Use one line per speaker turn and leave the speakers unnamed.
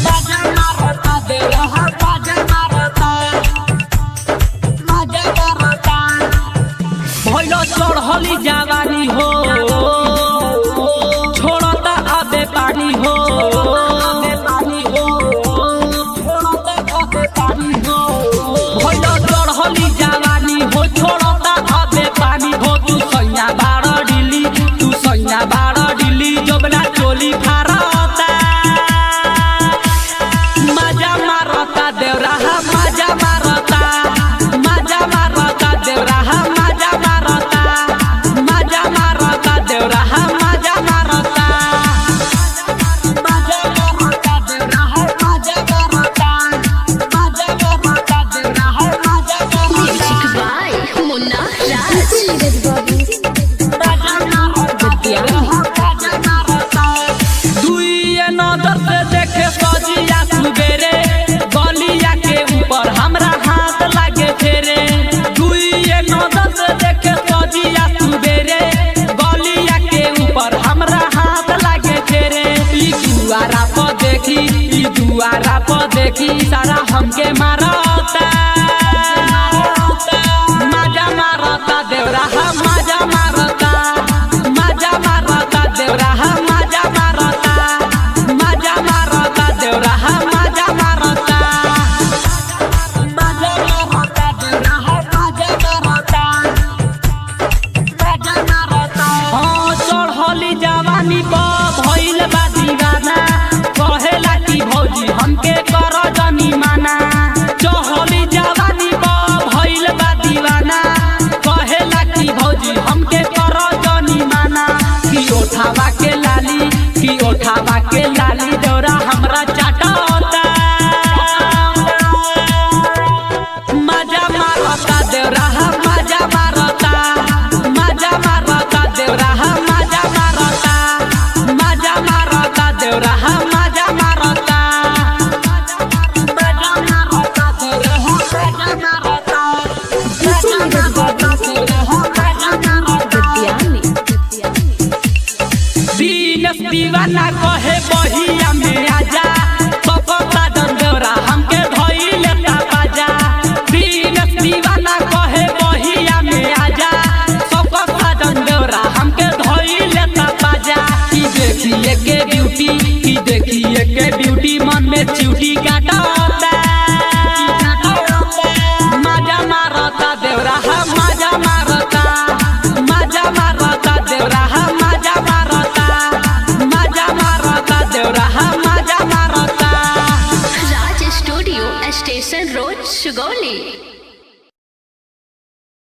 मजा मारता देवरा मजा मारता भइलो चढ़ली जवानी हो छोड़ता आबे पानी हो भइलो चढ़ली जवानी हो छोड़ता आबे पानी हो तू सैया बाड़ डिली जोबना चोली फारता मजा मारता देवरा मजा मारता देवरा मजा मारता देवरा मजा मारता देवरा
म्यूजिक बाय मुन्ना राज।
दुइये नजर से देखे सजिया सुबेरे गलिया के ऊपर हमरा हाथ लागे फेरे दुइये नजर से देखे सजिया सुबेरे गलिया के ऊपर हमरा हाथ लागे फेरे ई दुआरा पर देखी सारा हमके मारता मजा मारता देवरा मजा मारता देवरा मजा मारता देवरा मजा मारता हाँ चढ़ली जवानी भइल बा दीवाना कहेला कि भौजी हमके कर जनी माना चढ़ली जवानी भइल बा दीवाना कहेला कि भौजी हमके कर जनी माना कि ओठावा के लाली देवरा हमरा चाटता मजा मारता देवरा मजा मारता देवरा मजा मारता देवरा मजा मारता दीवाना कहे बहिया में आजा सकता देवरा हमके धइले बाजा दीवाना कहे बहिया में आजा सकता देवरा हमके धइले बाजा की देखिए के ब्यूटी मन में चिउटी काटता मजा मारता देवरा मजा मारता देवरा मजा मारता देवरा मजा मारता
राज स्टूडियो स्टेशन रोड सुगौली।